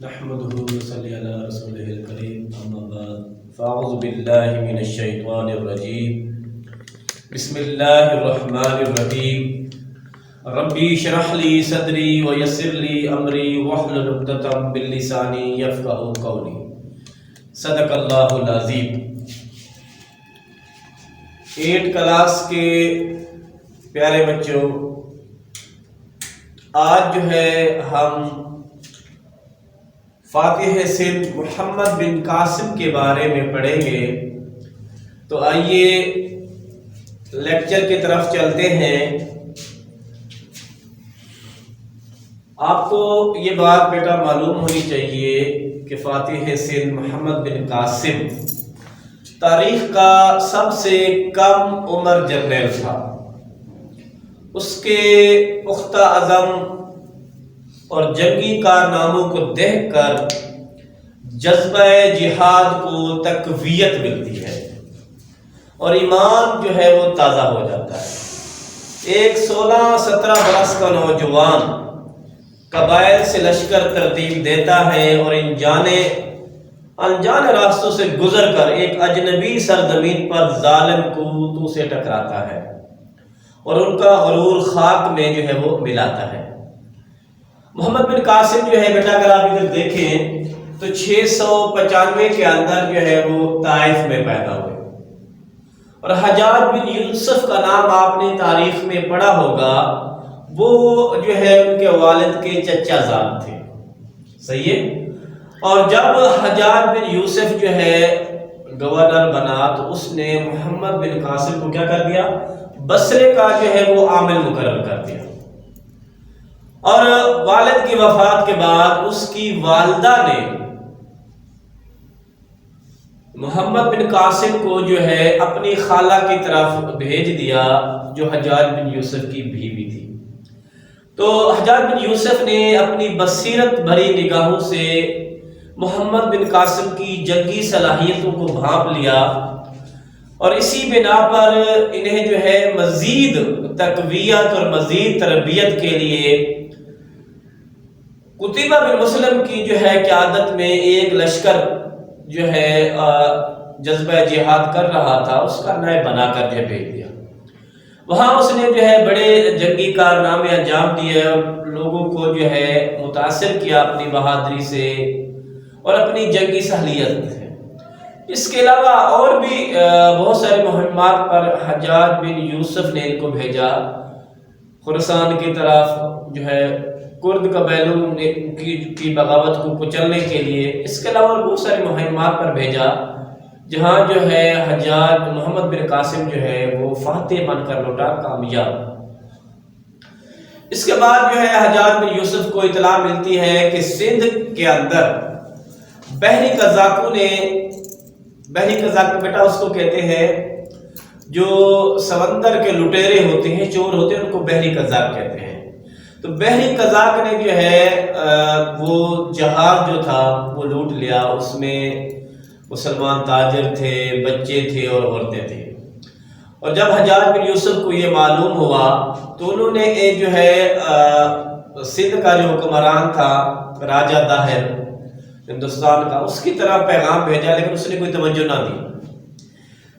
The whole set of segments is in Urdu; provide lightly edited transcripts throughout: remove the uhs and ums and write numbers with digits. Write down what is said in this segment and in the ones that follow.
نحمده ونصلي على رسوله الكريم اما بعد فاعوذ بالله من الشيطان الرجيم بسم الله الرحمن الرحيم ربي اشرح لي صدري ويسر لي امري واحلل عقدة من لساني يفقهوا قولي صدق اللہ العظیم۔ 8 کلاس کے پیارے بچوں، آج جو ہے ہم فاتح سندھ محمد بن قاسم کے بارے میں پڑھیں گے، تو آئیے لیکچر کی طرف چلتے ہیں۔ آپ کو یہ بات بیٹا معلوم ہونی چاہیے کہ فاتح سندھ محمد بن قاسم تاریخ کا سب سے کم عمر جرنیل تھا۔ اس کے پختہ عزم اور جنگی کارناموں کو دیکھ کر جذبہ جہاد کو تقویت ملتی ہے اور ایمان جو ہے وہ تازہ ہو جاتا ہے۔ ایک 16-17 برس کا نوجوان قبائل سے لشکر ترتیب دیتا ہے اور انجانے راستوں سے گزر کر ایک اجنبی سرزمین پر ظالم قوتوں سے ٹکراتا ہے اور ان کا غرور خاک میں جو ہے وہ ملاتا ہے۔ محمد بن قاسم جو ہے بیٹا اگر آپ ادھر دیکھیں تو 695 کے اندر جو ہے وہ طائف میں پیدا ہوئے، اور حجاج بن یوسف کا نام آپ نے تاریخ میں پڑھا ہوگا، وہ جو ہے ان کے والد کے چچا زاد تھے، صحیح ہے۔ اور جب حجاج بن یوسف جو ہے گورنر بنا تو اس نے محمد بن قاسم کو کیا کر دیا؟ بصرے کا جو ہے وہ عامل مقرر کر دیا، اور والد کی وفات کے بعد اس کی والدہ نے محمد بن قاسم کو جو ہے اپنی خالہ کی طرف بھیج دیا جو حجاج بن یوسف کی بیوی تھی۔ تو حجاج بن یوسف نے اپنی بصیرت بھری نگاہوں سے محمد بن قاسم کی جنگی صلاحیتوں کو بھانپ لیا، اور اسی بنا پر انہیں جو ہے مزید تقویت اور مزید تربیت کے لیے قتیبہ بن مسلم کی جو ہے قیادت میں ایک لشکر جو ہے جذبہ جہاد کر رہا تھا، اس کا نائب بنا کر جو بھیج دیا۔ وہاں اس نے جو ہے بڑے جنگی کارنامے انجام دیے اور لوگوں کو جو ہے متاثر کیا اپنی بہادری سے اور اپنی جنگی صلاحیت سے۔ اس کے علاوہ اور بھی بہت سارے مہمات پر حجاج بن یوسف نے ان کو بھیجا، خراسان کی طرف جو ہے کرد قبیلوں کی بغاوت کو کچلنے کے لیے۔ اس کے علاوہ بہت سارے مہمات پر بھیجا جہاں جو ہے حجاج محمد بن قاسم جو ہے وہ فاتح بن کر لوٹا، کامیاب۔ اس کے بعد جو ہے حجاج بن یوسف کو اطلاع ملتی ہے کہ سندھ کے اندر بحری قزاقوں نے، بحری قزاق بیٹا اس کو کہتے ہیں جو سمندر کے لٹیرے ہوتے ہیں، چور ہوتے ہیں، ان کو بحری قزاق کہتے ہیں۔ تو بحری قزاق نے جو ہے وہ جہاز جو تھا وہ لوٹ لیا، اس میں مسلمان تاجر تھے، بچے تھے اور عورتیں تھے۔ اور جب حجاج بن یوسف کو یہ معلوم ہوا تو انہوں نے ایک جو ہے سندھ کا جو حکمران تھا راجہ داہر ہندوستان کا، اس کی طرف پیغام بھیجا، لیکن اس نے کوئی توجہ نہ دی۔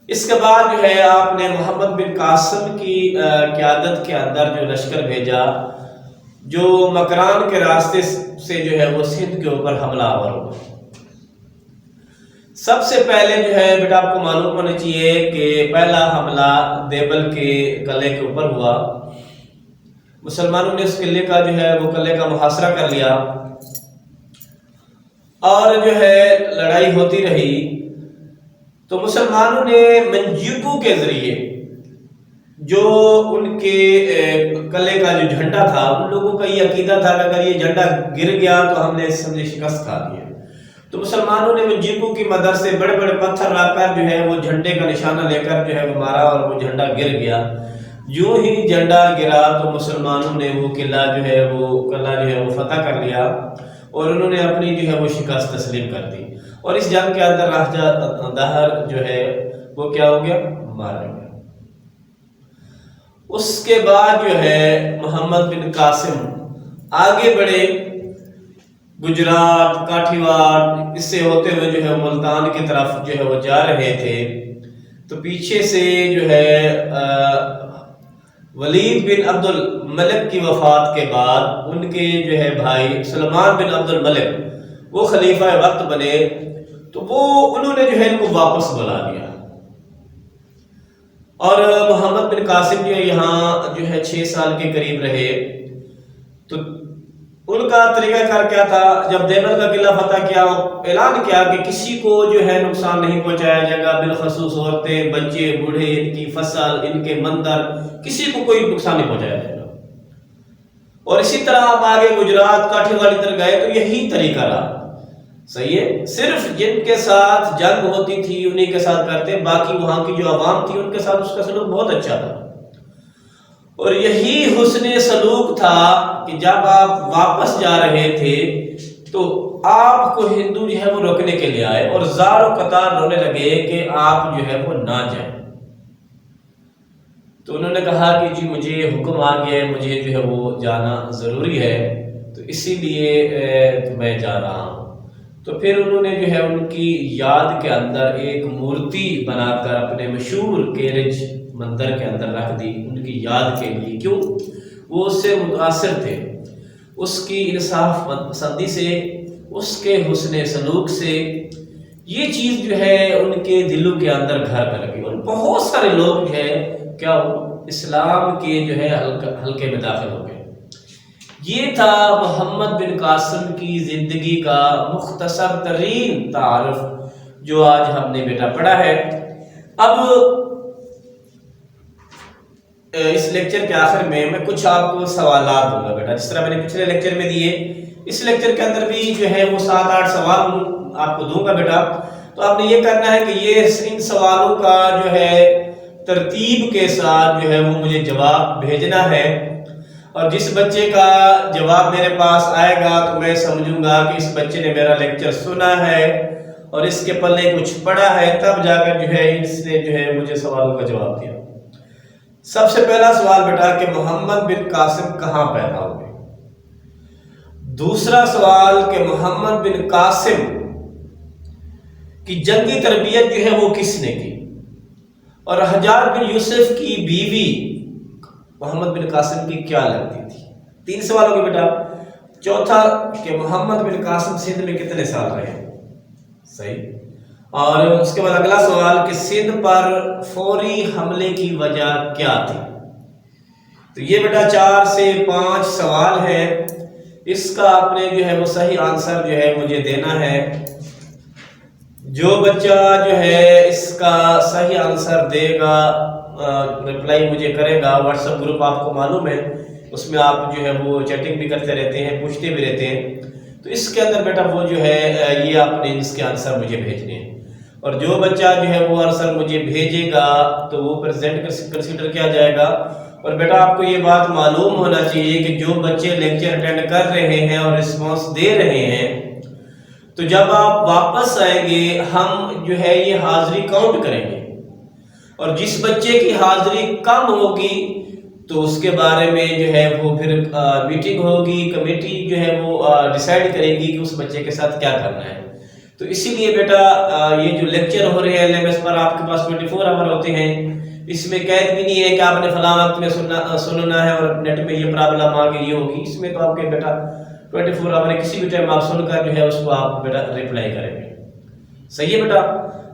اس کے بعد جو ہے آپ نے محمد بن قاسم کی قیادت کے اندر جو لشکر بھیجا جو مکران کے راستے سے جو ہے وہ سندھ کے اوپر حملہ آور ہوا۔ سب سے پہلے جو ہے بیٹا آپ کو معلوم ہونا چاہیے کہ پہلا حملہ دیبل کے قلعے کے اوپر ہوا۔ مسلمانوں نے اس قلعے کا جو ہے وہ قلعے کا محاصرہ کر لیا اور جو ہے لڑائی ہوتی رہی۔ تو مسلمانوں نے منجیکو کے ذریعے جو ان کے قلعے کا جو جھنڈا تھا، ان لوگوں کا یہ عقیدہ تھا کہ اگر یہ جھنڈا گر گیا تو ہم نے سمجھے شکست کھا لی ہے۔ تو مسلمانوں نے منجیکو کی مدد سے بڑے بڑے پتھر رکھ کر جو ہے وہ جھنڈے کا نشانہ لے کر جو ہے وہ مارا اور وہ جھنڈا گر گیا۔ یوں ہی جھنڈا گرا تو مسلمانوں نے وہ قلعہ جو ہے وہ فتح کر لیا اور انہوں نے اپنی جو ہے وہ شکست تسلیم کر دی، اور اس جنگ کے اندر راجہ داہر جو ہے وہ کیا ہو گیا؟ مارا گیا۔ اس کے بعد جو ہے محمد بن قاسم آگے بڑھے، گجرات، کاٹھیواڑ اس سے ہوتے ہوئے جو ہے ملتان کی طرف جو ہے وہ جا رہے تھے، تو پیچھے سے جو ہے ولید بن عبد الملک کی وفات کے بعد ان کے جو ہے بھائی سلمان بن عبد الملک وہ خلیفہ وقت بنے، تو وہ انہوں نے جو ہے ان کو واپس بلا لیا، اور محمد بن قاسم جو یہاں جو ہے 6 سال کے قریب رہے۔ تو ان کا طریقہ کار کیا تھا، جب دیوبند کا قلعہ فتح کیا، اعلان کیا کہ کسی کو جو ہے نقصان نہیں پہنچایا جائے گا، بالخصوص عورتیں، بچے، بوڑھے، ان کی فصل، ان کے مندر، کسی کو کوئی نقصان نہیں پہنچایا جائے گا۔ اور اسی طرح آپ آگے گجرات، کاٹھیواڑ ادھر گئے تو یہی طریقہ رہا، صحیح ہے، صرف جن کے ساتھ جنگ ہوتی تھی انہی کے ساتھ کرتے، باقی وہاں کی جو عوام تھی ان کے ساتھ اس کا سلوک بہت اچھا تھا۔ اور یہی حسن سلوک تھا کہ جب آپ واپس جا رہے تھے تو آپ کو ہندو جو ہے وہ روکنے کے لیے آئے اور زار و قطار رونے لگے کہ آپ جو ہے وہ نہ جائیں۔ تو انہوں نے کہا کہ جی مجھے حکم آ گیا، مجھے جو ہے وہ جانا ضروری ہے، تو اسی لیے میں جا رہا ہوں۔ تو پھر انہوں نے جو ہے ان کی یاد کے اندر ایک مورتی بنا کر اپنے مشہور کیرج مندر کے اندر رکھ دی، ان کی یاد کے لیے۔ کیوں؟ وہ اس سے متاثر تھے، اس کی انصاف پسندی سے، اس کے حسن سلوک سے، یہ چیز جو ہے ان کے دلوں کے اندر گھر کر گئی، اور بہت سارے لوگ جو ہے کیا اسلام کے جو ہے حلقے میں داخل ہو گئے۔ یہ تھا محمد بن قاسم کی زندگی کا مختصر ترین تعارف جو آج ہم نے بیٹا پڑھا ہے۔ اب اس لیکچر کے آخر میں کچھ آپ کو سوالات دوں گا بیٹا، جس طرح میں نے پچھلے لیکچر میں دیے، اس لیکچر کے اندر بھی جو ہے وہ 7-8 سوال آپ کو دوں گا بیٹا۔ تو آپ نے یہ کرنا ہے کہ ان سوالوں کا جو ہے ترتیب کے ساتھ جو ہے وہ مجھے جواب بھیجنا ہے، اور جس بچے کا جواب میرے پاس آئے گا تو میں سمجھوں گا کہ اس بچے نے میرا لیکچر سنا ہے اور اس کے پلے کچھ پڑھا ہے، تب جا کر جو ہے اس نے جو ہے مجھے سوالوں کا جواب دیا۔ سب سے پہلا سوال بیٹا کہ محمد بن قاسم کہاں پیدا ہوئے؟ دوسرا سوال کہ محمد بن قاسم کی جنگی تربیت جو ہے وہ کس نے کی؟ اور حجاج بن یوسف کی بیوی محمد بن قاسم کی کیا لگتی تھی؟ 3 سوال ہو گئے بیٹا۔ چوتھا کہ محمد بن قاسم سندھ میں کتنے سال رہے؟ صحیح۔ اور اس کے بعد اگلا سوال کہ سندھ پر فوری حملے کی وجہ کیا تھی؟ تو یہ بیٹا 4 سے 5 سوال ہے، اس کا آپ نے جو ہے وہ صحیح آنسر جو ہے مجھے دینا ہے۔ جو بچہ جو ہے اس کا صحیح آنسر دے گا، رپلائی مجھے کرے گا، واٹس ایپ گروپ آپ کو معلوم ہے، اس میں آپ جو ہے وہ چیٹنگ بھی کرتے رہتے ہیں، پوچھتے بھی رہتے ہیں، تو اس کے اندر بیٹا وہ جو ہے یہ آپ نے اس کے آنسر مجھے بھیجنے ہیں، اور جو بچہ جو ہے وہ آنسر مجھے بھیجے گا تو وہ پریزنٹ کنسیڈر کیا جائے گا۔ اور بیٹا آپ کو یہ بات معلوم ہونا چاہیے کہ جو بچے لیکچر اٹینڈ کر رہے ہیں اور رسپانس دے رہے ہیں، تو جب آپ واپس آئیں گے ہم جو ہے یہ حاضری کاؤنٹ کریں گے، اور جس بچے کی حاضری کم ہوگی تو اس کے بارے میں جو ہے وہ پھر میٹنگ ہوگی، کمیٹی جو ہے وہ ڈیسائیڈ کرے گی کہ اس بچے کے ساتھ کیا کرنا ہے۔ تو اسی لیے بیٹا یہ جو لیکچر ہو رہے ہیں LMS پر آپ کے پاس 24 آور ہوتے ہیں، اس میں قید بھی نہیں ہے کہ آپ نے فلاں وقت میں سننا ہے اور نیٹ میں یہ پرابلم آ گئی یہ ہوگی، اس میں تو آپ کے بیٹا 24 آور کسی بھی ٹائم آپ سن کر جو ہے اس کو آپ بیٹا ریپلائی کریں گے۔ صحیح ہے بیٹا؟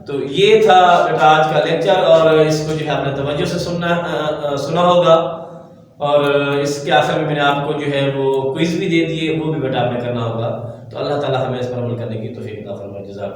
تو یہ تھا بیٹا آج کا لیکچر، اور اس کو جو ہے آپ نے توجہ سے سنا ہوگا، اور اس کے آخر میں نے آپ کو جو ہے وہ کوئز بھی دے دیے، وہ بھی بیٹا آپ نے کرنا ہوگا۔ تو اللہ تعالی ہمیں اس پر عمل کرنے کی توفیق عطا فرمائے۔ جزاک